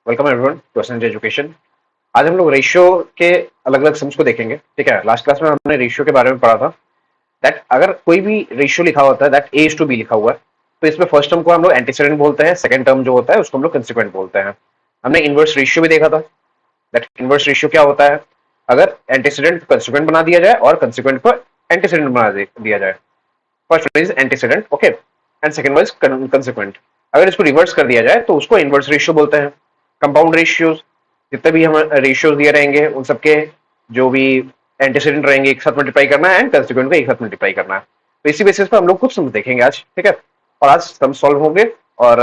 Welcome everyone to Ascent Education. आज हम लोग रेशियो के अलग अलग सम्स को देखेंगे। ठीक है, लास्ट क्लास में हमने रेशियो के बारे में पढ़ा था दैट अगर कोई भी रेशियो लिखा होता है that a is to b लिखा हुआ है तो इसमें फर्स्ट टर्म को हम लोग एंटीसीडेंट बोलते हैं, सेकंड टर्म जो होता है उसको हम लोग कंसिक्वेंट बोलते हैं। हमने इनवर्स रेशियो भी देखा था दैट इनवर्स रेशियो क्या होता है, अगर एंटीसीडेंट कंसिक्वेंट बना दिया जाए और कंसिक्वेंट को एंटीसीडेंट बना दिया जाए। First is antecedent, okay, and second wise consequent. अगर इसको रिवर्स कर दिया जाए तो उसको इनवर्स रेशियो बोलते हैं। कंपाउंड रेशियोज जितने भी हम रेशियोज दिए रहेंगे उन सबके जो भी एंटीसीडेंट रहेंगे एक साथ मल्टीप्लाई करना है एंड कंसिक्वेंट को एक साथ मल्टीप्लाई करना है। तो इसी बेसिस पर हम लोग कुछ सम्स देखेंगे आज। ठीक है, और आज सम सॉल्व होंगे और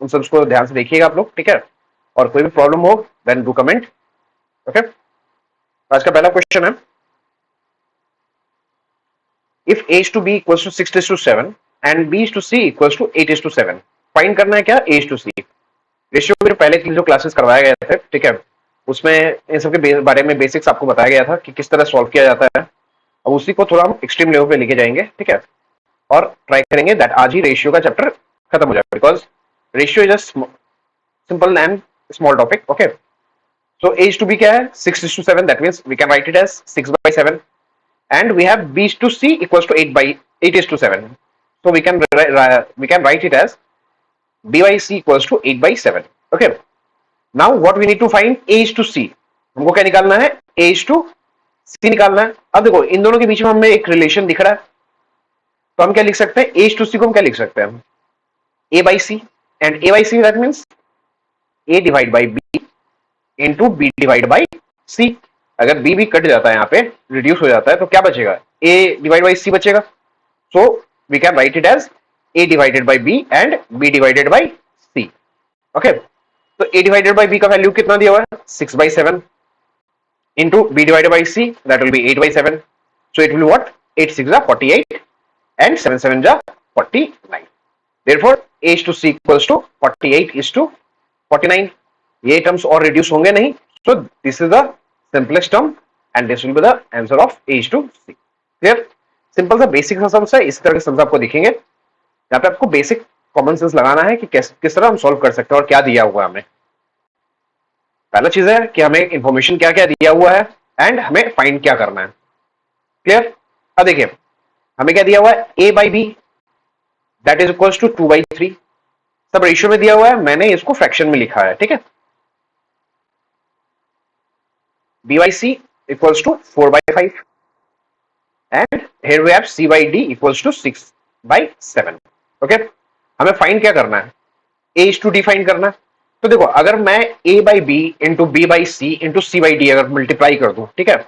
उन सम्स को ध्यान से देखिएगा आप लोग। ठीक है, और कोई भी प्रॉब्लम हो देन डू कमेंट। ओके, आज का पहला क्वेश्चन है, if a is to b equals to 6 is to 7 and b is to c equals to 8 is to 7, find करना है क्या a is to c। Ratio में पहले की जो क्लासेस करवाए गए थे, ठीक है, उसमें इन सब के बारे में बेसिक्स आपको बताया गया था कि किस तरह सॉल्व किया जाता है। अब उसी को थोड़ा हम एक्सट्रीम लेवल पे लेके जाएंगे। ठीक है, और ट्राई करेंगे दैट आज ही रेशियो का चैप्टर खत्म हो जाए, because ratio is a simple and small topic. Okay, so a is to b क्या है, 6 is to 7, that means we can write it as 6/7 and we have b is to c equals to 8 is to 7, so we can write it as b by c equals to 8 by 7. Okay, now what we need to find a is to c, हमको क्या निकालना है, a is to c निकालना है। अब देखो इन दोनों के बीच में हमें एक रिलेशन दिख रहा है, तो हम क्या लिख सकते हैं, a is to c को हम क्या लिख सकते हैं, a by c, and a by c that means a divided by b into b divided by c। अगर b भी कट जाता है, यहाँ पे रिड्यूस हो जाता है, तो क्या बचेगा, a डिवाइड बाई c बचेगा। So we can write it as a divided by b and b divided by c। Okay, तो a डिवाइडेड बाई b का वैल्यू कितना दिया हुआ है, 6/7 into b divided by c, that will be 8/7, so it will be what, 8 6 are 48 and 7 7 are 49, therefore a is to c equals to 48 is to 49। ये terms और reduce होंगे नहीं, so this is the simplest term and this will be the answer of a is to c। Clear, simple सा basic सा sums है, इस तरह के सम्स आपको दिखेंगे। यहाँ पे आपको बेसिक कॉमन सेंस लगाना है कि किस तरह हम सॉल्व कर सकते हैं और क्या दिया हुआ है हमें। पहला चीज है कि हमें इंफॉर्मेशन क्या क्या दिया हुआ है एंड हमें फाइंड क्या करना है। क्लियर, अब देखिए हमें क्या दिया हुआ है, a by b that is equals to 2/3, सब रेशियो में दिया हुआ है, मैंने इसको फ्रैक्शन में लिखा है। ठीक है, b by c equals to 4/5 and here we have c by d equals to 6/7। Okay, हमें फाइंड क्या करना है, a is to d find करना है। तो देखो अगर मैं a by b into b by c into c by d अगर मल्टीप्लाई कर दूं, ठीक है,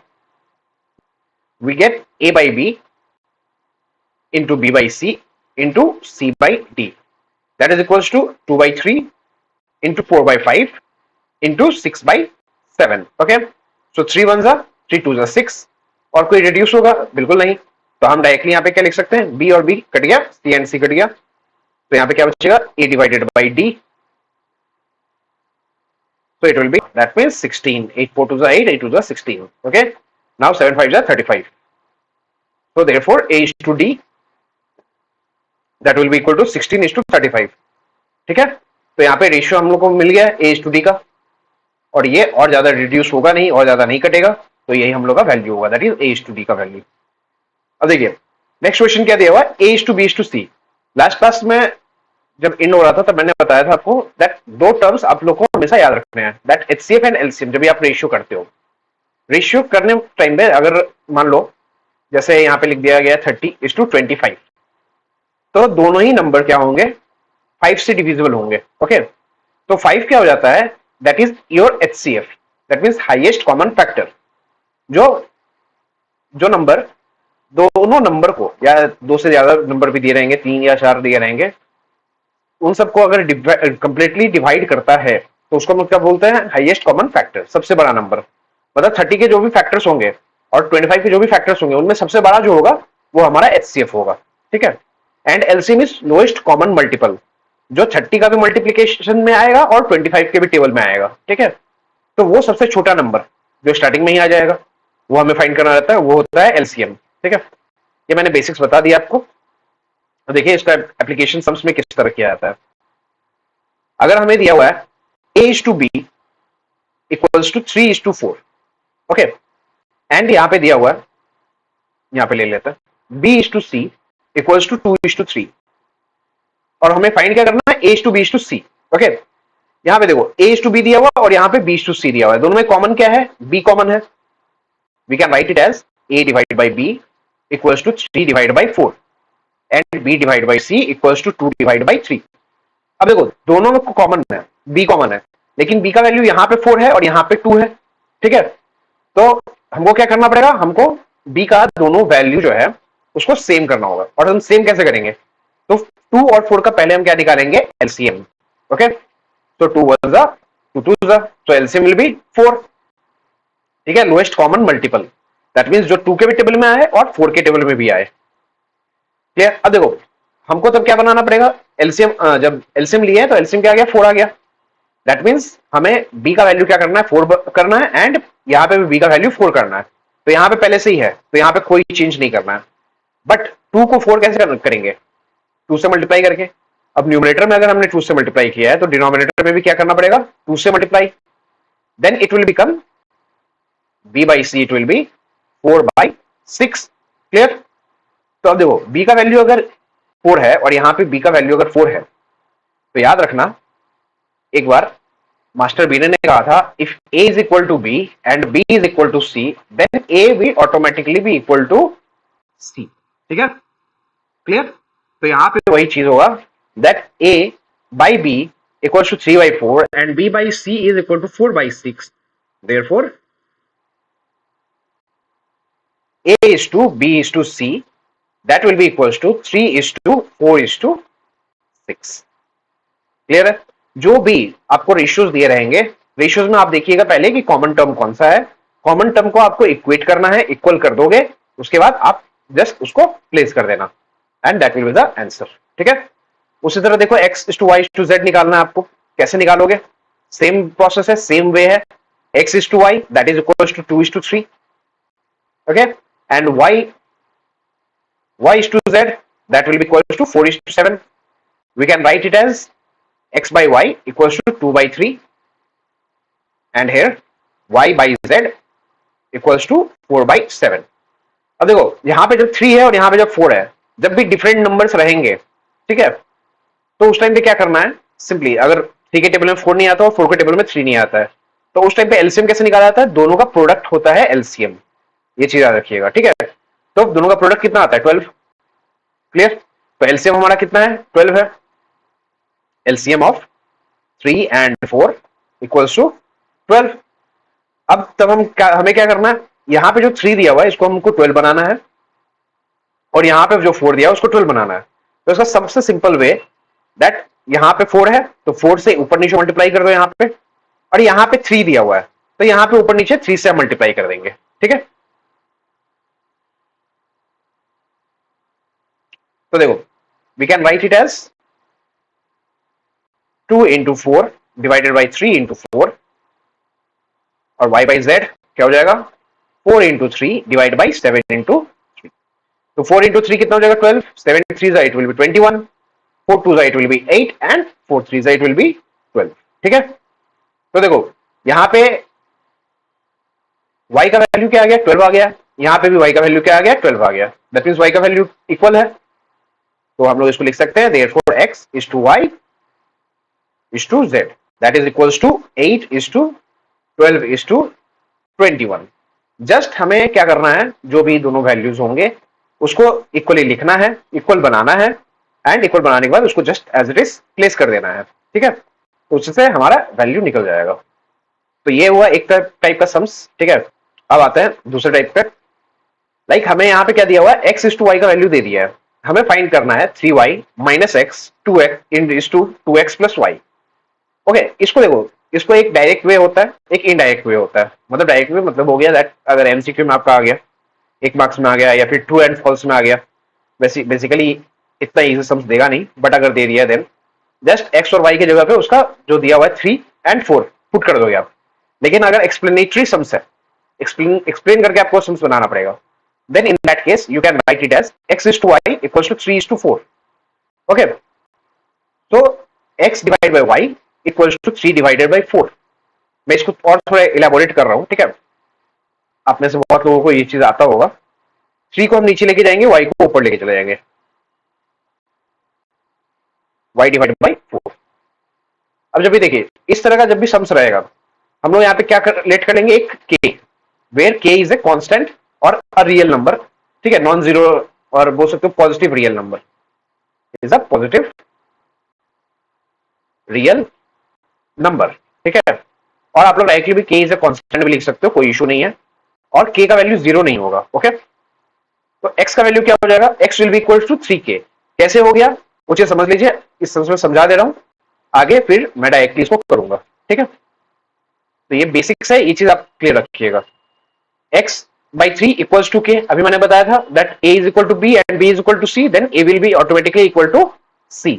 we get a by b into b by c into c by d, that is equals to 2/3 into 4/5 into 6/7। Okay, सो 3 1 जा 3 2 जा 6, और कोई reduce होगा, बिल्कुल नहीं, तो हम डायरेक्टली यहाँ पे क्या लिख सकते हैं, b और b कट गया, c एंड c कट गया, तो यहाँ पे क्या बचेगा, a divided by d, so it will be that means 16, 8 4 2 जा 8, 8 2 जा 16। okay, now 7 5 जा 35, so therefore a is to d that will be equal to 16 is to 35। ठीक है, तो यहाँ पे रेशियो हम लोग को मिल गया a is to d का, और ये और ज्यादा रिड्यूस होगा नहीं और ज्यादा नहीं कटेगा, तो यही हम लोग का वैल्यू होगा, that is a is to d का वैल्यू। अब देखिए नेक्स्ट क्वेश्चन क्या दिया हुआ है, a is to b is to c। Last class में जब इन हो रहा था तब मैंने बताया था आपको दैट दो टर्म्स आप लोग को हमेशा याद रखने हैं, दैट एचसीएफ एंड एलसीएम। जब भी आप रेशियो करते हो, रेशियो करने टाइम पे अगर मान लो जैसे यहाँ पे लिख दिया गया 30:25, तो दोनों ही नंबर क्या होंगे, 5 से डिविजिबल होंगे। ओके, तो 5 क्या हो जाता है, that is your HCF, that means highest common factor. जो जो नंबर दोनों नंबर को, या दो से ज्यादा नंबर भी दिए रहेंगे, 3 या 4 दिए रहेंगे, उन सबको अगर कंप्लीटली डिवाइड करता है तो उसको हम क्या बोलते हैं, हाईएस्ट कॉमन फैक्टर, सबसे बड़ा नंबर। मतलब 30 के जो भी फैक्टर्स होंगे और 25 के जो भी फैक्टर्स होंगे उनमें सबसे बड़ा जो होगा वो हमारा एचसीएफ होगा। ठीक है, and LCM is lowest common multiple, जो 30 का भी मल्टीप्लीकेशन में आएगा और 25 के भी टेबल में आएगा। ठीक है, तो वो सबसे छोटा नंबर जो स्टार्टिंग में ही आ जाएगा वो हमें फाइंड करना रहता है, वो होता है एलसीएम। ठीक है, ये मैंने बेसिक्स बता दिया आपको। देखिए इसका एप्लीकेशन सम्स में किस तरह किया जाता है। अगर हमें दिया हुआ है a is to b equals to 3 is to 4. Okay, and यहां पे दिया हुआ है, यहां पे ले लेते हैं b is to c equals to 2 is to 3. और हमें फाइंड क्या करना है, a is to b is to c. Okay, यहां पे देखो a is to b दिया हुआ और यहां पे b is to c दिया हुआ है, दोनों में कॉमन क्या है, b कॉमन है. We can write it as a divided by b equals to 3 divided by 4 and b divided by c equals to 2 divided by 3. अब देखो दोनों में कॉमन है, b कॉमन है, लेकिन b का वैल्यू यहाँ पे 4 है और यहाँ पे 2 है. ठीक है, तो हमको क्या करना पड़ेगा, हमको b का दोनों वैल्यू जो है उसको सेम करना होगा. और हम सेम कैसे करेंगे, तो 2 और 4 का पहले हम क्या निकालेंगे, एलसीएम. ओके, तो 2 1 जा 2 2 जा, तो एलसीएम विल बी 4. ठीक है, lowest common multiple, that means जो 2 के भी टेबल में आए और 4 के टेबल में भी आए. क्लियर. अब देखो हमको तब क्या बनाना पड़ेगा, एलसीएम, जब एलसीएम लिया है तो एलसीएम क्या आ गया, 4 आ गया. दैट मींस हमें b का वैल्यू क्या करना है, 4 करना है, एंड यहाँ पे भी b का वैल्यू 4 करना है. तो यहाँ पे पहले से ही है, तो यहाँ पे कोई चेंज नहीं करना है. बट 2 को 4 कैसे करेंगे, 2 से मल्टीप्लाई करके. अब न्यूमरेटर में अगर हमने 2 से मल्टीप्लाई किया है तो डिनोमिनेटर में भी क्या करना पड़ेगा, 2 से multiply. Then it will become b by c, it will be 4 by 6. Clear. तो अब देखो b का वैल्यू अगर 4 है और यहाँ पे b का वैल्यू अगर 4 है, तो याद रखना एक बार मास्टर बी ने कहा था, if a is equal to b and b is equal to c, then a will automatically be equal to c. ठीक है, क्लियर. तो यहाँ पे वही चीज होगा, that a by b equals to 3 by 4 and b by c is equal to 4 by 6. Therefore a is to b is to c, that will be equals to 3 is to 4 is to 6. Clear है. जो भी आपको ratios दिए रहेंगे, ratios में आप देखिएगा पहले कि कॉमन टर्म कौन सा है. कॉमन टर्म को आपको इक्वेट करना है, इक्वल कर दोगे, उसके बाद आप जस्ट उसको प्लेस कर देना and that will be the answer. ठीक है. उसी तरह देखो x is to y is to z निकालना है आपको, कैसे निकालोगे, सेम प्रोसेस है, सेम वे है. x is to y that is equals to 2 is to 3. okay, and y is to z that will be equals to 4 is to 7. We can write it as x by y equals to 2 by 3 and here y by z equals to 4 by 7. अब देखो यहां पे जब 3 है और यहां पे जब 4 है, जब भी डिफरेंट नंबर्स रहेंगे, ठीक है, तो उस टाइम पे क्या करना है, सिंपली अगर 3 के टेबल में 4 नहीं आता और 4 के टेबल में 3 नहीं आता है, तो उस टाइम पे एलसीएम कैसे निकाला जाता है, दोनों का प्रोडक्ट होता है एलसीएम. ये चीज याद रखिएगा. ठीक है, तो दोनों का प्रोडक्ट कितना आता है, 12. क्लियर. तो एलसीएम हमारा कितना है, 12 है. LCM of 3 and 4 equals to 12. अब तब हमें क्या करना है, यहां पे जो 3 दिया हुआ है इसको हमको 12 बनाना है और यहां पे जो 4 दिया है उसको 12 बनाना है. तो इसका सबसे सिंपल वे दैट यहां पे 4 है तो 4 से ऊपर नीचे मल्टीप्लाई कर दो यहां पे, और यहां पे 3 दिया हुआ है तो यहां पे ऊपर नीचे 3 से मल्टीप्लाई कर देंगे. ठीक है. तो देखो we can write it as 2 into 4 divided by 3 into 4 और y by z क्या हो जाएगा, 4 into 3 divided by 7 into 3. तो 4 into 3 कितना हो जाएगा, 12. 7 3 it will be 21. 4 2 it will be 8 and 4 3 it will be 12. ठीक है. तो देखो यहां पे y का वैल्यू क्या आ गया, 12 आ गया. यहां पे भी y का वैल्यू क्या आ गया, 12 आ गया. दैट मींस y का वैल्यू इक्वल है, तो हम लोग इसको लिख सकते हैं therefore x is to y is to z that is equals to 8 is to 12 is to 21. Just हमें क्या करना है, जो भी दोनों वैल्यूज होंगे उसको इक्वली लिखना है, इक्वल बनाना है, एंड इक्वल बनाने के बाद उसको just as it is place कर देना है. ठीक है, तो उससे हमारा वैल्यू निकल जाएगा. तो ये हुआ एक टाइप का सम्स. ठीक है, अब आते हैं दूसरे टाइप पे. लाइक हमें यहाँ पे क्या दिया हुआ है, x is to y का वैल्यू दे दिया है, हमें फाइंड करना है 3y minus x 2x is to 2x plus y. Okay, इसको देखो, इसको एक डायरेक्ट वे होता है, एक इनडायरेक्ट वे होता है. मतलब डायरेक्ट वे मतलब हो गया दैट अगर एमसीक्यू में आपका आ गया, एक मार्क्स में आ गया या फिर ट्रू एंड फॉल्स में आ गया, बेसिकली इतना इजी सम्स देगा नहीं, बट अगर दे दिया देन जस्ट एक्स और वाई की जगह पे उसका जो दिया हुआ है 3 and 4 पुट कर दोगे आप. लेकिन अगर एक्सप्लेनेटरी सम्स है, एक्सप्लेन करके आपको सम्स बनाना पड़ेगा, then in that case you can write it as x is to y equals to 3 is to 4. Okay, तो x divided by y equals to 3 divided by 4। मैं इसको और थोड़ा इलेबोरेट कर रहा हूं, ठीक है। आप में से बहुत लोगों को ये चीज आता होगा। 3 को हम नीचे लेके जाएंगे, y को ऊपर लेके चले जाएंगे, y डिवाइडेड बाई 4। अब जब भी देखिए इस तरह का जब भी सम्स रहेगा, हम लोग यहाँ पे क्या लेट कर लेंगे, एक k, where k is a constant और अ रियल नंबर, ठीक है, नॉन जीरो, और बोल सकते हो positive real number, is a positive real number, ठीक है। और आप लोग डायरेक्टली भी k इज ए कांस्टेंट भी लिख सकते हो, कोई इशू नहीं है, और k का वैल्यू 0 नहीं होगा, ओके। तो x का वैल्यू क्या हो जाएगा, x will be equal to 3k। कैसे हो गया वो चीज समझ लीजिए, इस समझ में समझा दे रहा हूं, आगे फिर मैं डायरेक्टली इसको करूंगा, ठीक है। तो ये बेसिक्स है, ये चीज आप क्लियर रखिएगा। x by 3 equals to k, अभी मैंने बताया था that a is equal to b and b is equal to c, then a will be automatically equal to c.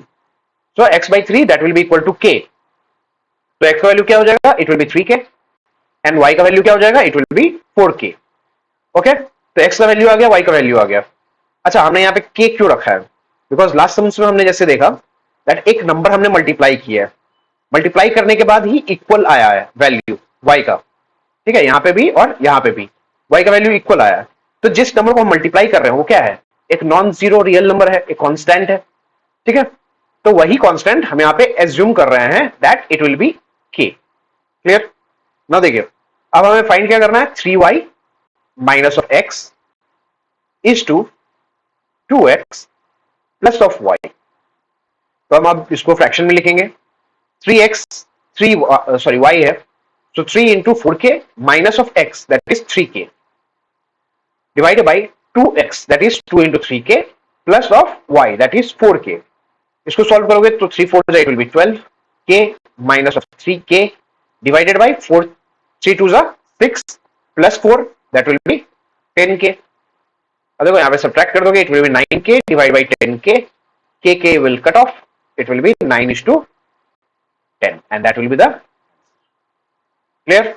So x by 3 that will be equal to k. तो x का value क्या हो जाएगा, it will be 3k, and y का value क्या हो जाएगा, it will be 4k, okay. तो x का वैल्यू आ गया, y का वैल्यू आ गया। अच्छा, हमने यहाँ पे k क्यों रखा है, बिकॉज लास्ट समझ में हमने जैसे देखा दैट एक नंबर हमने मल्टीप्लाई किया है, मल्टीप्लाई करने के बाद ही इक्वल आया है वैल्यू y का, ठीक है, यहाँ पे भी और यहाँ पे भी y का वैल्यू इक्वल आया है। तो जिस नंबर को हम मल्टीप्लाई कर रहे हैं वो क्या है, एक नॉन जीरो रियल नंबर है, एक कांस्टेंट है, ठीक है। तो वही कांस्टेंट हम यहाँ पे एज्यूम कर रहे हैं that it will be k, clear ना। देखिए अब हमें फाइंड क्या करना है, 3y minus of x is to 2x plus of y। तो हम अब इसको फ्रैक्शन में लिखेंगे, 3x 3 सॉरी y है, so 3 into 4k minus of x that is 3k divided by 2x that is 2 into 3k plus of y that is 4k। इसको solve करोगे तो 3 4 it will be 12k minus of 3k divided by 4 3 2 6 plus 4 that will be 10k। अब देखो यहाँ पे subtract कर दोगे, it will be 9k divided by 10k, k will cut off, it will be 9 is to 10 and that will be the clear.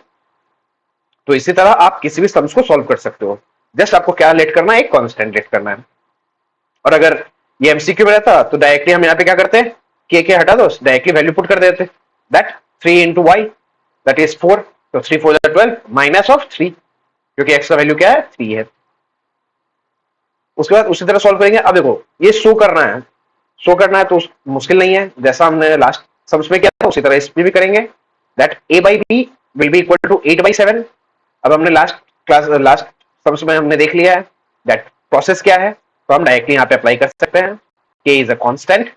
तो इसी तरह आप किसी भी सम्स को सॉल्व कर सकते हो, जस्ट आपको क्या लेट करना है, एक कांस्टेंट लेट करना है। और अगर ये एमसीक्यू में रहता तो डायरेक्टली हम यहाँ पे क्या करते हैं, के हटा दो, डायरेक्टली वैल्यू पुट कर देते, that 3 into y that is 4, तो 3 4 12 माइनस ऑफ 3, क्योंकि एक्स का वैल्यू क्या है, 3 है। उसके बाद उसी तरह सॉल्व करेंगे। अब देखो ये शो करना है तो मुश्किल नहीं है, जैसा हमने लास्ट सम्स में किया था उसी तरह इसमें भी करेंगे, that a by b will be equal to 8 by 7। अब हमने लास्ट सम्स में हमने देख लिया है दैट प्रोसेस क्या है, तो हम डायरेक्टली यहाँ पे अप्लाई कर सकते हैं, k is a constant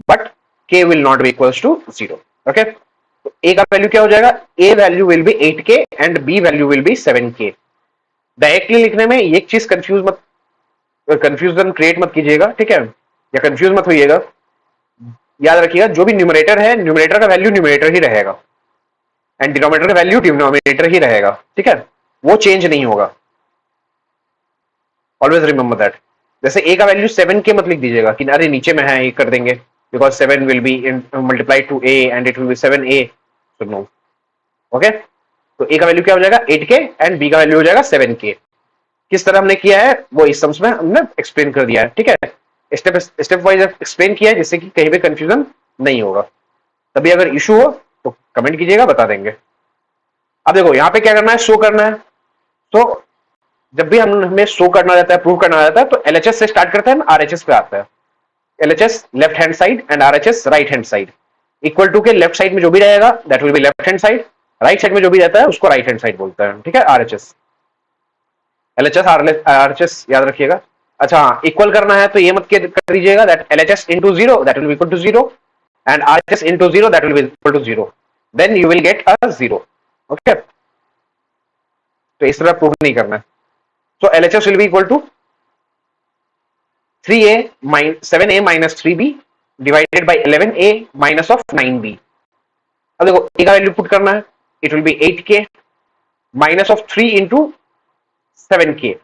but k will not be equals to 0, okay. तो a का वैल्यू क्या हो जाएगा, a value will be 8k and b value will be 7k। Directly लिखने में एक चीज कंफ्यूजन क्रिएट मत कीजिएगा, ठीक है, या कंफ्यूज मत होइएगा। याद रखिएगा जो भी न्यूमरेटर है, न्यूमरेटर का वैल्यू न्यूमरेटर ही रहेगा एंड डिनोमिनेटर का वैल्यू डिनोमिनेटर ही रहेगा, ठीक है, वो चेंज नहीं होगा, ऑलवेज रिमेंबर दैट। जैसे a का वैल्यू 7k मत लिख दीजिएगा कि अरे नीचे में है, ये कर देंगे, because 7 will be multiplied to a and it will be 7a, so no, okay. तो a का वैल्यू क्या हो जाएगा 8k एंड b का वैल्यू हो जाएगा 7k। किस तरह हमने किया है वो इस सम्स में हमने एक्सप्लेन कर दिया है, ठीक है, स्टेप वाइज एक्सप्लेन किया है जिससे कि कहीं भी कंफ्यूजन नहीं होगा। तभी अगर इशू हो तो कमेंट कीजिएगा, बता देंगे। अब देखो यहाँ पे क्या करना है, शो करना है। तो जब भी हमें शो करना रहता है, प्रूव करना रहता है, तो एलएचएस से स्टार्ट करते हैं, आरएचएस पे आता है। LHS left hand side and RHS right hand side. Equal to के लेफ्ट साइड में जो भी रहेगा that will be left hand side, right side में जो भी रहता है उसको राइट हैंड साइड बोलते हैं, ठीक है, आरएचएस। एलएचएस आरएचएस याद रखिएगा। अच्छा, इक्वल करना है तो ये मत कर दीजिएगा that LHS into 0 that will be equal to 0 and RHS into 0 that will be equal to 0, then you will get a 0, okay. तो इस तरह प्रूव नहीं करना है। So LHS will be equal to 7a minus 3b divided by 11a minus of 9b। अब देखो a का value put करना है, it will be 8k minus of 3 into 7k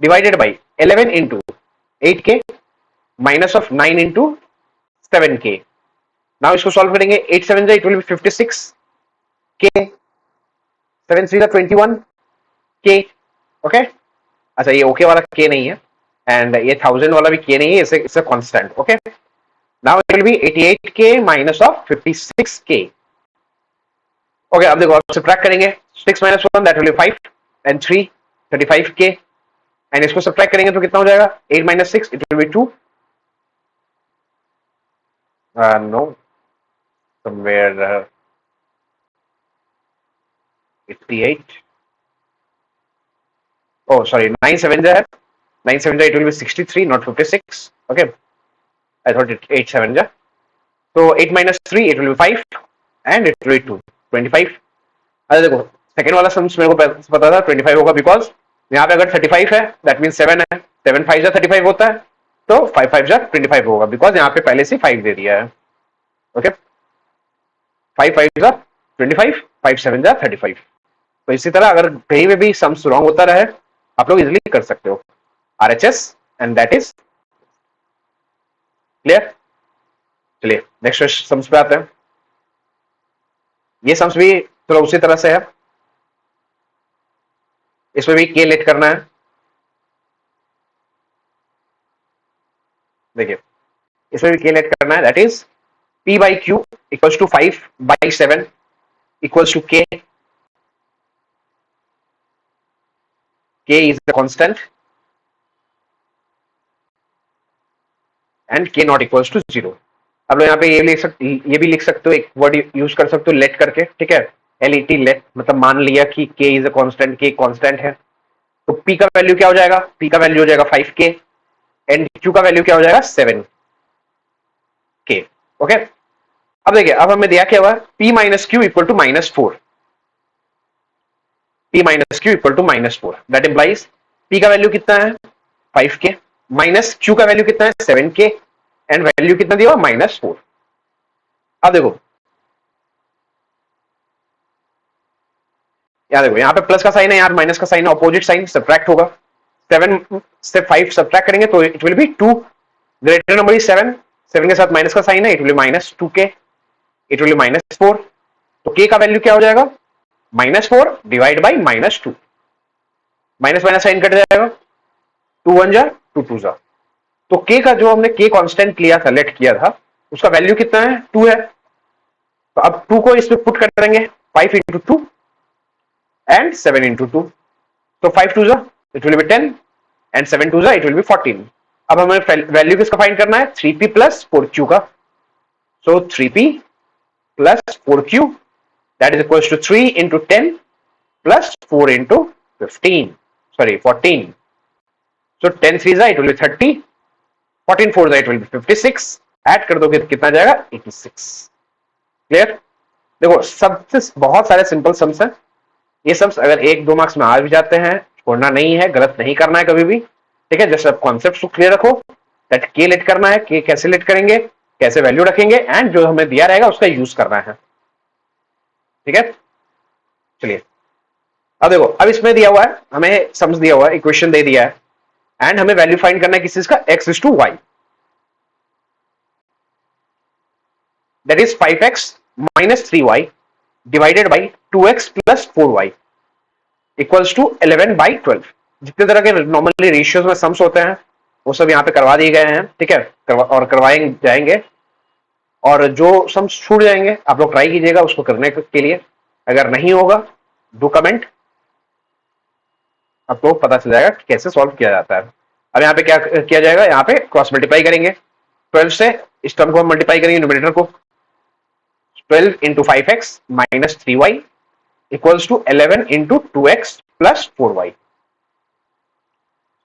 divided by 11 into 8k minus of 9 into 7k। now इसको solve करेंगे, 8 7 it will be 56k, 7 3 21k, okay. अच्छा, ये okay वाला के नहीं है एंड ये 1000 वाला भी के नहीं है, इसे constant, okay. Now it will B 88k minus of 56k। Okay, अब देखो आप सब्ट्रैक्ट करेंगे 6 minus 1 that will B 5 and 3 35k and इसको सब्ट्रैक्ट करेंगे तो कितना हो जाएगा 8 minus 6 it will be 2 know somewhere 88 oh sorry 9 7 there 9 7 there it will be 63 not 56 okay I thought it 8 7 there so 8 minus 3 it will be 5 and it will be 2 25 अरे देखो second वाला sums मेरे को पता था 25 होगा बिकॉज यहाँ पे अगर 35 है दैट मीन 7 है 7 5 जा 35 होता है तो 5 5 जा 25 होगा बिकॉज यहाँ पे पहले से 5 दे दिया है ओके 5 5 जा 25 5 7 जा 35 तो इसी तरह अगर कहीं में भी सम्स रॉन्ग होता रहे आप लोग इजिली कर सकते हो RHS and that is clear. चलिए नेक्स्ट सम्स पे आते हैं। ये सम्स भी थोड़ा उसी तरह से है, इसमें भी के लेट करना है। देखिए इसमें भी के लेट करना है that is P by Q equals to 5 by 7 equals to K is the constant and K not equals to 0। अब लोग यहाँ पे ये भी लिख सकते हो, एक वर्ड यूज कर सकते हो लेट करके, ठीक है LET लेट, मतलब मान लिया कि K is a constant, K constant है तो P का वैल्यू क्या हो जाएगा, P का वैल्यू हो जाएगा 5K एंड Q का वैल्यू क्या हो जाएगा 7K। ओके अब देखिए अब हमें दिया क्या हुआ P minus Q equal to -4, P minus Q equal to -4 that implies P का वैल्यू कितना है 5K माइनस Q का वैल्यू कितना है 7K एंड वैल्यू कितना दिया -4। अब देखो देखो यहाँ पे प्लस का साइन है, यहाँ माइनस का साइन है, ऑपोजिट साइन सब्ट्रैक्ट होगा। 7 से 5 सब्ट्रैक्ट करेंगे तो it will be 2, greater number is 7, 7 के साथ माइनस का साइन है, it will be -2K, it will be -4, तो K का वैल्यू क्या हो जाएगा -4 divide by -2, minus minus sign cut जाएगा, 2 1 जा 2 2 जा, तो K का जो हमने K कांस्टेंट लिया था, लेट किया था, उसका वैल्यू कितना है 2 है, तो अब 2 को इसमें पुट करेंगे 5 into 2 and 7 into 2, so 5 2 जा it will be 10 and 7 2 जा it will be 14। अब हमें वैल्यू किसका फाइंड करना है 3P plus 4Q का, so 3P plus 4Q that is equals to 3 into 10 plus 4 into 15 sorry 14, so 10 3 जा it will be 30, 14 4 जा it will be 56, ऐड कर दोगे कितना जाएगा 86। क्लियर। देखो सबसे बहुत सारे सिंपल सम्स हैं, ये सम्स अगर 1-2 मार्क्स में आ भी जाते हैं, छोड़ना नहीं है, गलत नहीं करना है कभी भी, ठीक है। जैसे आप कॉन्सेप्ट को क्लियर रखो दैट के लेट करना है, के कैसे लेट करेंगे, कैसे वैल्यू रखेंगे एंड जो हमें दिया रहेगा उसका यूज करना है, ठीक है। चलिए अब देखो अब इसमें दिया हुआ है, हमें सम्स दिया हुआ है, इक्वेशन दे दिया है एंड हमें वैल्यू फाइंड करना है किस चीज का x is to y, that is 5x minus 3y divided by 2x plus 4y equals to 11 by 12। जितने तरह के नॉर्मली रेशियोज में सम्स होते हैं वो सब यहाँ पे करवा दिए गए हैं, ठीक है, और करवाए जाएंगे, और जो सम्स छूट जाएंगे आप लोग ट्राई कीजिएगा उसको करने के लिए, अगर नहीं होगा डू कमेंट, आपको पता चल जाएगा कि कैसे सॉल्व किया जाता है। अब यहाँ पे क्या किया जाएगा, यहाँ पे क्रॉस मल्टीप्लाई करेंगे 12 से, इस टर्म को हम मल्टीप्लाई करेंगे न्यूमरेटर को, 12 into 5x minus 3y equals to 11 into 2x plus 4y।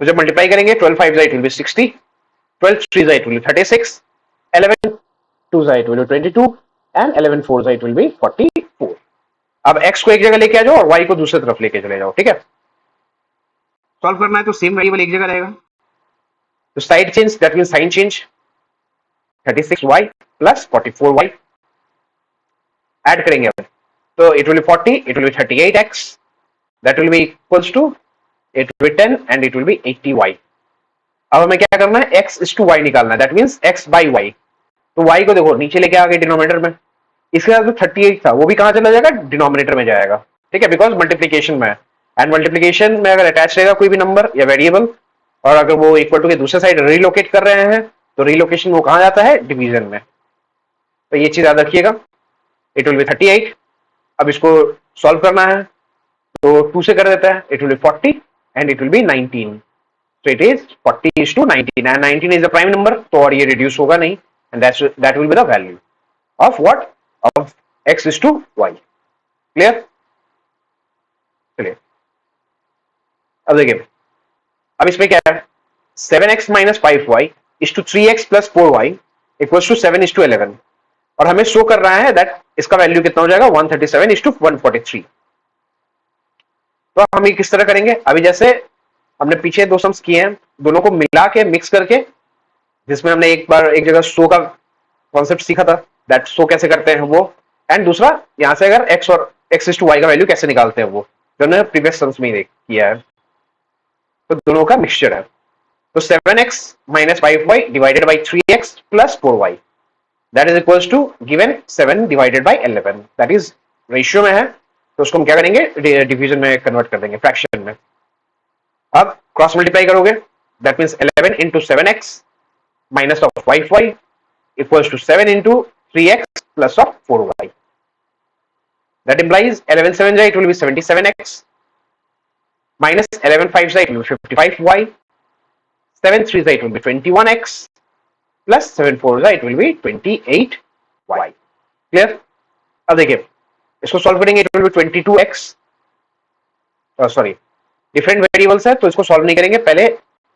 तो जब मल्टीप्लाई करेंगे 12 5 it will be 60, 12 3 it will be 36, 11 2 it will be 22 and 11 4 it will be 44। अब x को एक जगह लेके आ जाओ और y को दूसरी तरफ लेके चले जाओ, ठीक है। सॉल्व करना है तो सेम वेरिएबल एक जगह रहेगा, तो side change that means sign change, 36y plus 44y add करेंगे अब, तो it will be 40, it will be 38x, that will be equals to it will be 10 and it will be 80y। अब हमें क्या करना है x is to y निकालना है, that means x by y, तो y को देखो नीचे लेके आ गए डिनोमिनेटर में, इसके साथ जो 38 था वो भी कहां चला जाएगा डिनोमिनेटर में जाएगा, ठीक है, बिकॉज मल्टीप्लिकेशन में है, एंड मल्टीप्लिकेशन में अगर अटैच रहेगा कोई भी नंबर या वेरिएबल और अगर वो इक्वल टू के दूसरे साइड रिलोकेट कर रहे हैं तो रीलोकेशन वो कहाँ जाता है, डिवीजन में। तो ये चीज याद रखिएगा। It will B 38। अब इसको सॉल्व करना है तो 2 से कर देता है, it will be 40 and it will B 19। So it is 40 is to 19 and 19 is a prime number, तो और ये reduce होगा नहीं, and that will be the value of what, of x is to y. Clear? चलिए अब देखिए, अब इसमें क्या है, 7x minus 5y is to 3x plus 4y equals to 7 is to 11, और हमें शो कर रहा है दैट इसका वैल्यू कितना हो जाएगा, 137 is to 143। तो हम ये किस तरह करेंगे, अभी जैसे हमने पीछे दो सम्स किए हैं, दोनों को मिला के मिक्स करके, जिसमें हमने एक बार एक जगह शो का कॉन्सेप्ट सीखा था, दैट शो कैसे करते हैं वो, एंड दूसरा यहां से अगर x और x इज टू वाई का वैल्यू कैसे निकालते हैं वो, जो हमने प्रीवियस सम्स में किया है। तो दोनों का मिक्सचर है। तो 7x minus 5y divided by 3x plus 4y that is equals to given 7 divided by 11, that is ratio में है, तो उसको हम क्या करेंगे, डिवीजन में कन्वर्ट कर देंगे, फ्रैक्शन में। अब क्रॉस मल्टीप्लाई करोगे, that means 11 into 7x minus of 5y equals to 7 into 3x plus of 4y. That implies 11 7 it will be 77x minus 11 5 it will be 55y, 7 3 it will be 21x plus 7 4 it will be 28y. Clear? अब देखिए इसको solve करेंगे, it will be 22x, sorry different variables है तो इसको solve नहीं करेंगे, पहले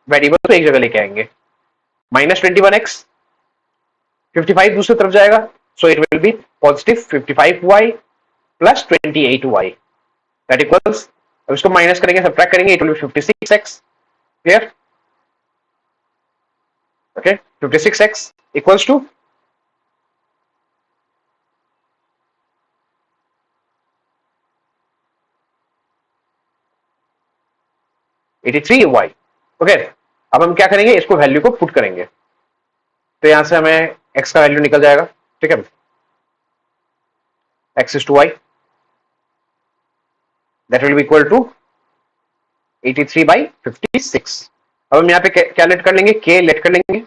वेरिएबल को एक जगह लेके आएंगे। माइनस 21x, 55 दूसरी तरफ जाएगा, so it will be positive 55y plus 28y that equals, अब इसको माइनस करेंगे, सब्ट्रैक्ट करेंगे, it will be 56x। Clear? Okay, 56x equals to $83y। Okay, अब हम क्या करेंगे, इसको वैल्यू को पुट करेंगे, तो यहां से हमें x का वैल्यू निकल जाएगा। ठीक है, x is to y that will be equal to 83 by 56। अब हम यहाँ पे क्या लेट कर लेंगे, k लेट कर लेंगे,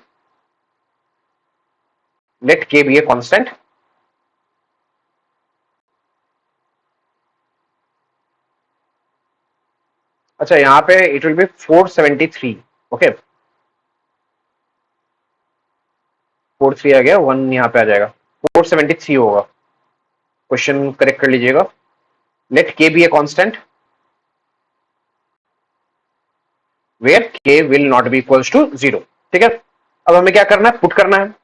let k be a constant. अच्छा यहाँ पे इट विल बी 473। ओके, 43 आ गया, 1 यहाँ पे आ जाएगा, 473 होगा। क्वेश्चन करेक्ट कर लीजिएगा। Let k be a constant where k will not be equals to 0। ठीक है, अब हमें क्या करना है, पुट करना है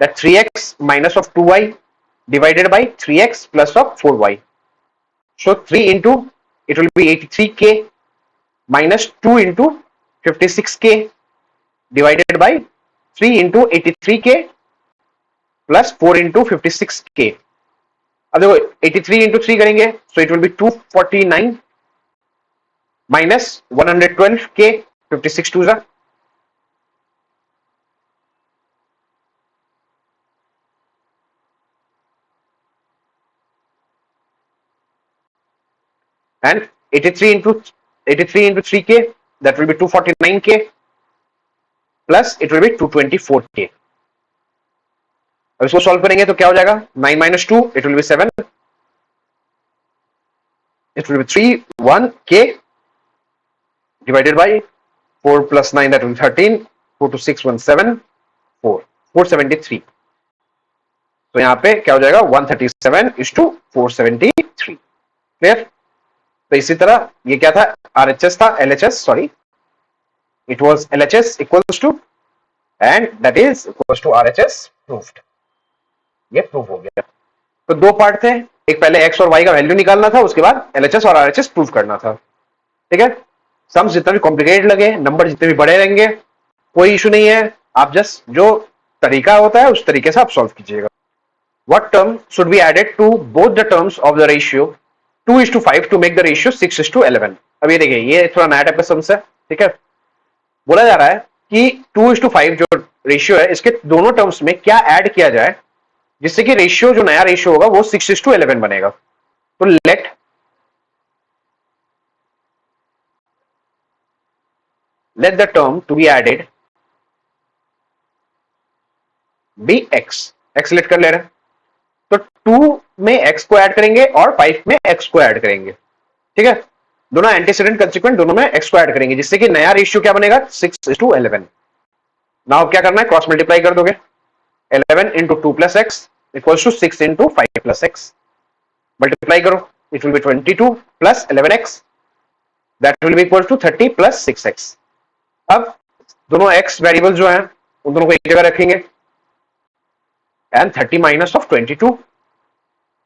that 3x minus of 2y divided by 3x plus of 4y. So 3 into it will be 83k minus 2 into 56k divided by 3 into 83k plus 4 into 56k। अब देखो 83 into 3 करेंगे, so it will be 249 minus 112k, 56 2 जा, and 83 into 3k that will be 249k plus it will be 224k। अब इसको solve करेंगे तो क्या हो जाएगा, 9 minus 2 it will be 7, it will be 3 1k divided by 4 plus 9 that will be 13, 4 to 6 1 7 4 473। तो यहाँ पे क्या हो जाएगा, 137 is to 473। क्लियर? तो इसी तरह ये क्या था, RHS था, LHS sorry, it was LHS equals to and that is equals to RHS proved। ये प्रूव हो गया। तो दो पार्ट थे, एक पहले x और y का वैल्यू निकालना था, उसके बाद LHS और RHS प्रूव करना था। ठीक है, सम्स जितना भी कॉम्प्लिकेटेड लगे, नंबर जितने भी बड़े रहेंगे, कोई इशू नहीं है, आप जस्ट जो तरीका होता है उस तरीके से आप सॉल्व कीजिएगा। What term should be added to both the terms of the ratio 2:5 to make the ratio 6:11? अब ये देखिए, ये थोड़ा नया टाइप का सम्स है। ठीक है, बोला जा रहा है कि 2:5 जो रेशियो है, इसके दोनों टर्म्स में क्या ऐड किया जाए जिससे कि रेशियो, जो नया रेशियो होगा वो 6:11 बनेगा। तो let the term to be added be x, x select कर ले रहे हैं, तो 2 में x को ऐड करेंगे और 5 में x को ऐड करेंगे, ठीक है। दोनों एंटीसीडेंट कंसिक्वेंट, दोनों में x को ऐड करेंगे, जिससे कि नया रेशियो क्या बनेगा 6:11। नाउ क्या करना है, क्रॉस मल्टीप्लाई कर दोगे, 11 into 2 plus x equals to 6 into 5 plus x, multiply करो, it will be 22 plus 11x, that will be equal to 30 plus 6x। अब दोनों x वेरिएबल जो हैं उन दोनों को एक जगह रखेंगे, and 30 minus of 22,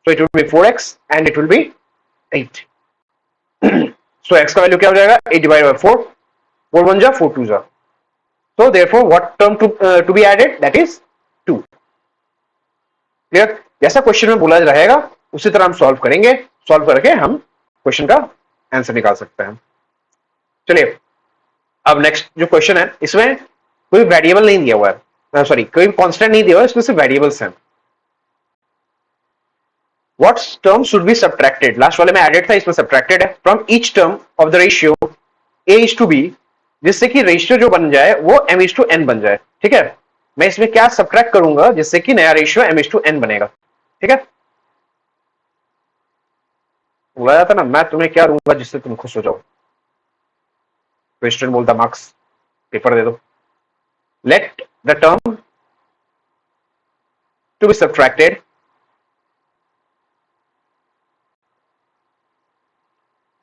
so it will be 4x and it will be 8. So x का वैल्यू क्या हो जाएगा, 8 divided by 4, 4 1 जा 4 2 जा, so therefore what term to be added, that is 2. Clear, जैसा क्वेश्चन में बोला रहेगा उसी तरह हम सॉल्व करेंगे, सॉल्व करके हम क्वेश्चन का आंसर निकाल सकते हैं। चलिए अब नेक्स्ट जो क्वेश्चन है, इसमें कोई वेरिएबल नहीं दिया हुआ है, सॉरी कोई कांस्टेंट नहीं दिया हुआ है, इसमें सिर्फ वेरिएबल्स हैं। What term should be subtracted? Last वाले में एडेड था, इसमें सब्ट्रैक्टेड है। From each term of the ratio a:b, जिससे कि रेशियो जो बन जाए वो m:n बन जाए, ठीक है। मैं इसमें क्या सब्ट्रैक्ट करूंगा जिससे कि नया रेशियो m:n बनेगा, ठीक है। बोला जाता ना, मैं तुम्हें क्या दूंगा जिससे तुम खुश हो जाओ, तो स्टूडेंट बोलता मार्क्स, पेपर दे दो। Let the term to be subtracted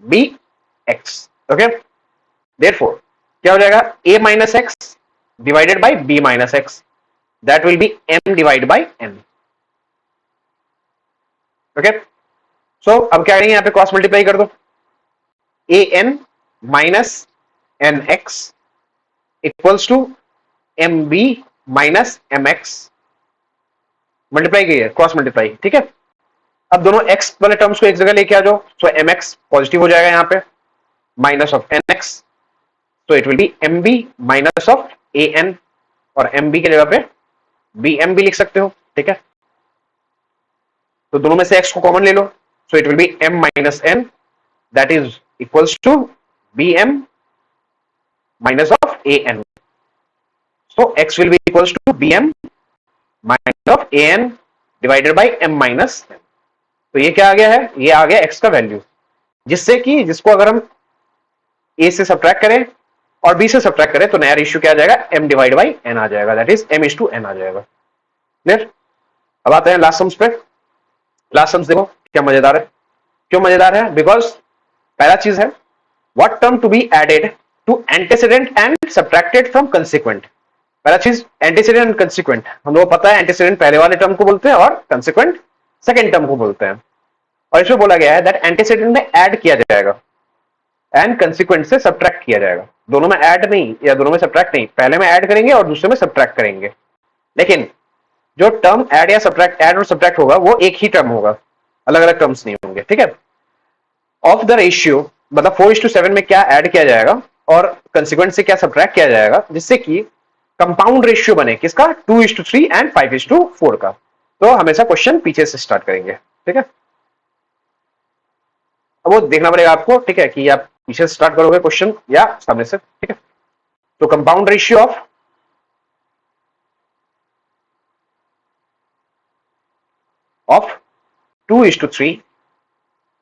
be x, okay. Therefore क्या हो जाएगा, a minus x divided by b minus x, that will be m divide by n, okay. So अब क्या करेंगे, यहां पे क्रॉस मल्टीप्लाई कर दो, a n minus n x equals to m b minus m x, multiply की है, cross multiply, ठीक है। अब दोनों x वाले टर्म्स को एक जगह लेके आ जाओ, सो एम एक्स पॉजिटिव हो जाएगा यहाँ पे, माइनस ऑफ एन एक्स, तो it will be m b minus of a n, और एम बी की जगह पे बी एम बी लिख सकते हो, ठीक है। तो दोनों में से x को कॉमन ले लो, so it will be m minus n, that is equals to b m minus of a n, so x will be equals to b m minus of a n divided by m minus n। तो ये क्या आ गया है, ये आ गया x का value, जिससे कि जिसको अगर हम a से सब्ट्रैक्ट करें और b से सब्ट्रैक्ट करें तो नया रेशियो क्या आ जाएगा, m डिवाइड बाई n आ जाएगा, दैट इज m:n आ जाएगा। क्लियर, अब आते हैं लास्ट सम्स पे। लास्ट सम्स देखो क्या मजेदार है, क्यों मजेदार है, बिकॉज पहला चीज है what term to be added to antecedent and subtracted from consequent. पहला चीज एंटीसीडेंट एंड कंसिक्वेंट, हम लोग पता है एंटीसीडेंट पहले वाले टर्म को बोलते हैं और कंसिक्वेंट सेकेंड टर्म को बोलते हैं, और इसमें बोला गया है दैट एंटीसीडेंट में ऐड किया जाएगा एंड कंसिक्वेंट से सब्ट्रैक्ट किया जाएगा। दोनों में ऐड नहीं या दोनों में सब्ट्रैक्ट नहीं, पहले में ऐड करेंगे और दूसरे में सब्ट्रैक्ट करेंगे, लेकिन जो टर्म ऐड या सब्ट्रैक्ट, ऐड और सब्ट्रैक्ट होगा वो एक ही टर्म होगा, अलग अलग टर्म्स नहीं होंगे, ठीक है। ऑफ द रेशियो मतलब 4:7 में क्या ऐड किया जाएगा और कंसिक्वेंट से क्या सब्ट्रैक्ट किया जाएगा, जिससे कि कंपाउंड रेशियो बने, किसका, 2:3 एंड 5:4 का। तो हमेशा क्वेश्चन पीछे से स्टार्ट करेंगे, ठीक है। अब वो देखना पड़ेगा आपको, ठीक है, कि आप पीछे से स्टार्ट करोगे क्वेश्चन या सामने से, ठीक है। तो compound ratio of 2:3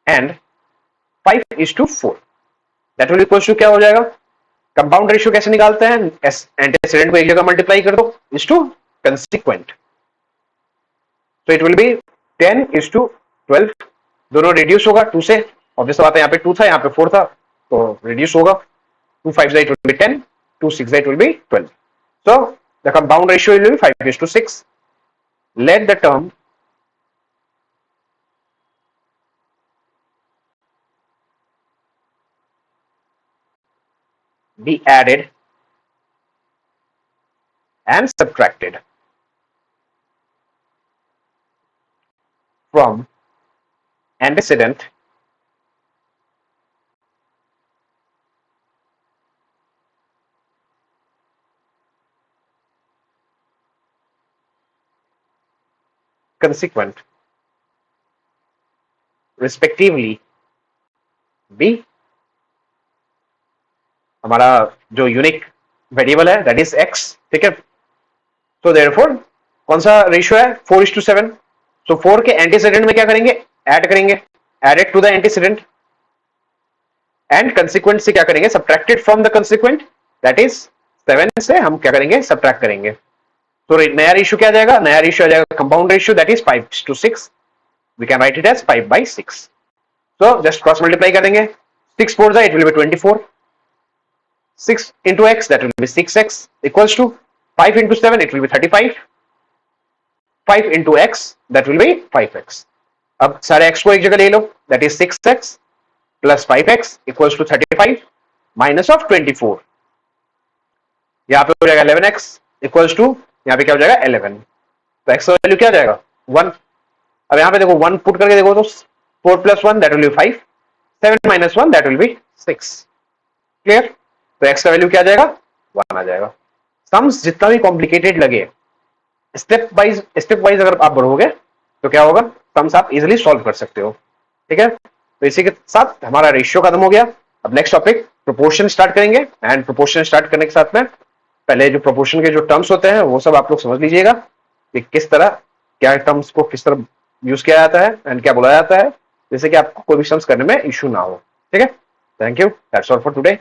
and 5:4, that will equal to क्या हो जाएगा, कंपाउंड रेशियो कैसे निकालते हैं, एंटीसीडेंट को एक जगह मल्टीप्लाई कर दो इज टू कंसिक्वेंट, तो इट विल बी 10:12, दोनों रिड्यूस होगा 2 से, ऑब्वियस बात है, यहाँ पे 2 था यहाँ पे 4 था, तो रिड्यूस होगा, 2 5 it will be 10, 2 6 it will be 12, so the compound ratio will be 5:6. Let the term be added and subtracted from antecedent consequent respectively be हमारा जो यूनिक वेरिएबल है दैट इज x, ठीक है। तो देयरफॉर कौन सा ratio है 4:7। सो 4 के एंटीसीडेंट में क्या करेंगे, ऐड करेंगे, added to the antecedent, and consequent से क्या करेंगे, subtracted from the consequent, that is 7 से हम क्या करेंगे, सब्ट्रैक्ट करेंगे। तो नया रेशियो क्या आ जाएगा, नया रेशियो आ जाएगा compound ratio, that is 5:6। We can write it as 5/6। So just cross multiply करेंगे, 6 4 it will be 24, 6 into x that will be 6x equals to 5 into 7 it will be 35, 5 into x that will be 5x। अब सारे x को एक जगह ले लो, that is 6x plus 5x equals to 35 minus of 24। यहाँ पे हो जाएगा 11x equals to, यहाँ पे क्या हो जाएगा 11। तो x का वैल्यू क्या आ जाएगा 1। अब यहाँ पे देखो 1 पुट करके देखो तो 4 plus 1 that will be 5, 7 minus 1 that will be 6। Clear. तो x का वैल्यू क्या आ जाएगा 1 आ जाएगा। सम्स जितना भी कॉम्प्लिकेटेड लगे, स्टेप वाइज अगर आप बढ़ोगे तो क्या होगा, सम्स आप इजीली सॉल्व कर सकते हो। ठीक है, तो इसी के साथ हमारा रेशियो खत्म हो गया। अब नेक्स्ट टॉपिक प्रोपोर्शन स्टार्ट करेंगे, एंड प्रोपोर्शन स्टार्ट करने के साथ में पहले जो प्रोपोर्शन के जो टर्म्स होते हैं वो सब आप लोग समझ लीजिएगा कि किस तरह क्या टर्म्स को किस तरह यूज किया जाता है एंड क्या बोला जाता है, जैसे कि आपको कोई भी सम्स करने में इश्यू ना हो। ठीक है, thank you, that's all for today.